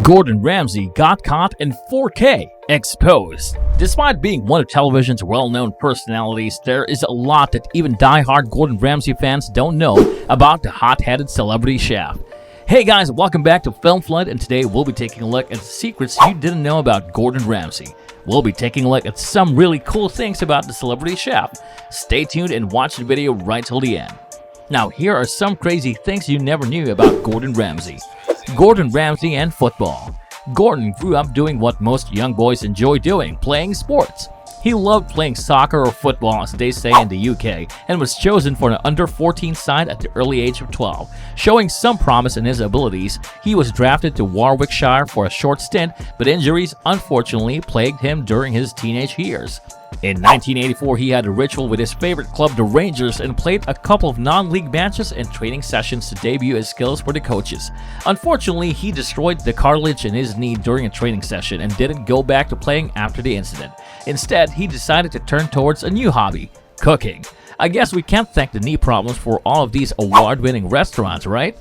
Gordon Ramsay got caught in 4K, exposed. Despite being one of television's well-known personalities, there is a lot that even die-hard Gordon Ramsay fans don't know about the hot-headed celebrity chef. Hey guys, welcome back to Film Flood, and today we'll be taking a look at the secrets you didn't know about Gordon Ramsay. We'll be taking a look at some really cool things about the celebrity chef. Stay tuned and watch the video right till the end. Now, here are some crazy things you never knew about Gordon Ramsay. Gordon Ramsay and football. Gordon grew up doing what most young boys enjoy doing, playing sports. He loved playing soccer or football, as they say in the UK, and was chosen for an under-14 side at the early age of 12. Showing some promise in his abilities, he was drafted to Warwickshire for a short stint, but injuries unfortunately plagued him during his teenage years. In 1984, he had a ritual with his favorite club, the Rangers, and played a couple of non-league matches and training sessions to debut his skills for the coaches. Unfortunately, he destroyed the cartilage in his knee during a training session and didn't go back to playing after the incident. Instead, he decided to turn towards a new hobby, cooking. I guess we can't thank the knee problems for all of these award-winning restaurants, right?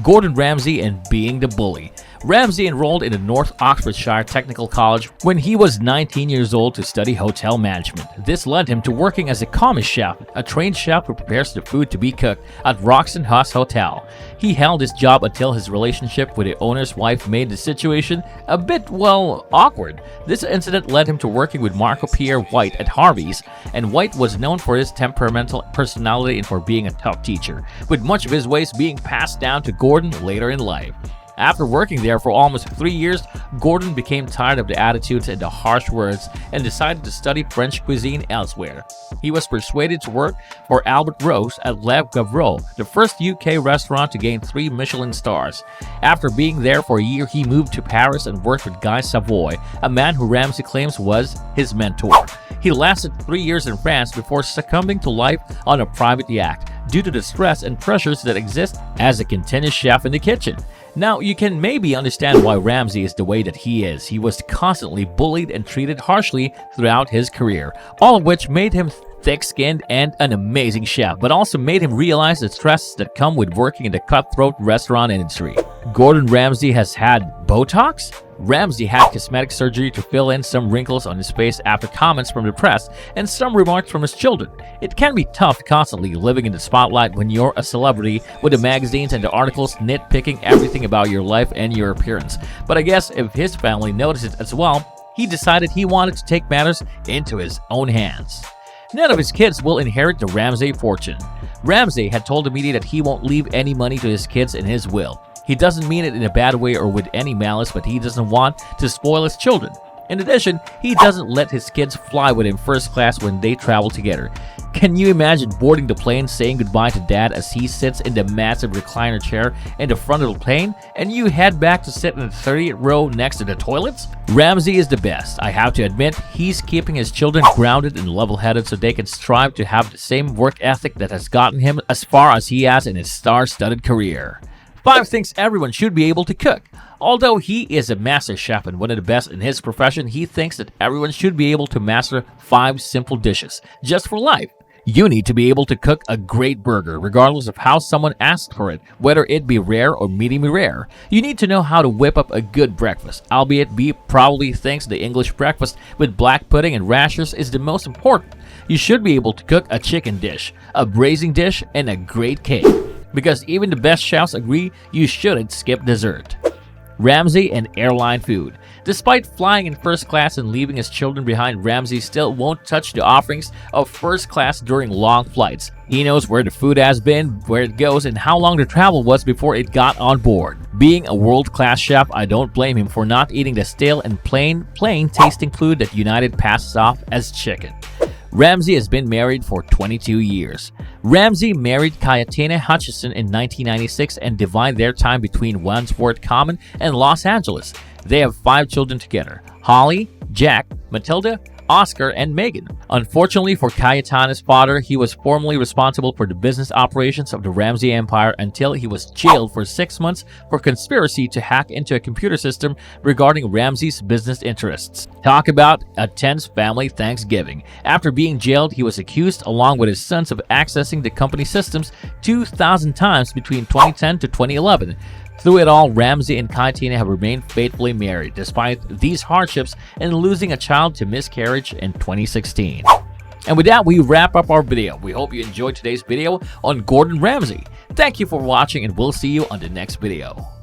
Gordon Ramsay and being the bully. Ramsay enrolled in the North Oxfordshire Technical College when he was 19 years old to study hotel management. This led him to working as a commis chef, a trained chef who prepares the food to be cooked at Roxton House Hotel. He held this job until his relationship with the owner's wife made the situation a bit, awkward. This incident led him to working with Marco Pierre White at Harvey's, and White was known for his temperamental personality and for being a tough teacher, with much of his ways being passed down to Gordon later in life. After working there for almost 3 years, Gordon became tired of the attitudes and the harsh words and decided to study French cuisine elsewhere. He was persuaded to work for Albert Rose at Le Gavreau, the first UK restaurant to gain 3 Michelin stars. After being there for a year, he moved to Paris and worked with Guy Savoy, a man who Ramsay claims was his mentor. He lasted 3 years in France before succumbing to life on a private yacht due to the stress and pressures that exist as a continuous chef in the kitchen. Now, you can maybe understand why Ramsay is the way that he is. He was constantly bullied and treated harshly throughout his career, all of which made him thick-skinned and an amazing chef, but also made him realize the stresses that come with working in the cutthroat restaurant industry. Gordon Ramsay has had Botox? Ramsay had cosmetic surgery to fill in some wrinkles on his face after comments from the press and some remarks from his children. It can be tough constantly living in the spotlight when you're a celebrity, with the magazines and the articles nitpicking everything about your life and your appearance. But I guess if his family noticed it as well, he decided he wanted to take matters into his own hands. None of his kids will inherit the Ramsay fortune. Ramsay had told the media that he won't leave any money to his kids in his will. He doesn't mean it in a bad way or with any malice, but he doesn't want to spoil his children. In addition, he doesn't let his kids fly with him first class when they travel together. Can you imagine boarding the plane saying goodbye to dad as he sits in the massive recliner chair in the front of the plane and you head back to sit in the 30th row next to the toilets? Ramsay is the best. I have to admit, he's keeping his children grounded and level-headed so they can strive to have the same work ethic that has gotten him as far as he has in his star-studded career. 5 things everyone should be able to cook. Although he is a master chef and one of the best in his profession, he thinks that everyone should be able to master 5 simple dishes, just for life. You need to be able to cook a great burger, regardless of how someone asks for it, whether it be rare or medium rare. You need to know how to whip up a good breakfast, albeit he probably thinks the English breakfast with black pudding and rashers is the most important. You should be able to cook a chicken dish, a braising dish, and a great cake. Because even the best chefs agree you shouldn't skip dessert. Ramsay and airline food. Despite flying in first class and leaving his children behind, Ramsay still won't touch the offerings of first class during long flights. He knows where the food has been, where it goes, and how long the travel was before it got on board. Being a world-class chef, I don't blame him for not eating the stale and plain tasting food that United passes off as chicken. Ramsay has been married for 22 years. Ramsay married Cayetana Hutchison in 1996 and divided their time between Wandsworth Common and Los Angeles. They have 5 children together: Holly, Jack, Matilda, Oscar, and Megan. Unfortunately for Cayetana's father, he was formerly responsible for the business operations of the Ramsay Empire until he was jailed for 6 months for conspiracy to hack into a computer system regarding Ramsay's business interests. Talk about a tense family Thanksgiving. After being jailed, he was accused, along with his sons, of accessing the company systems 2,000 times between 2010 to 2011. Through it all, Ramsay and Kaitina have remained faithfully married despite these hardships and losing a child to miscarriage in 2016. And with that, we wrap up our video. We hope you enjoyed today's video on Gordon Ramsay. Thank you for watching, and we'll see you on the next video.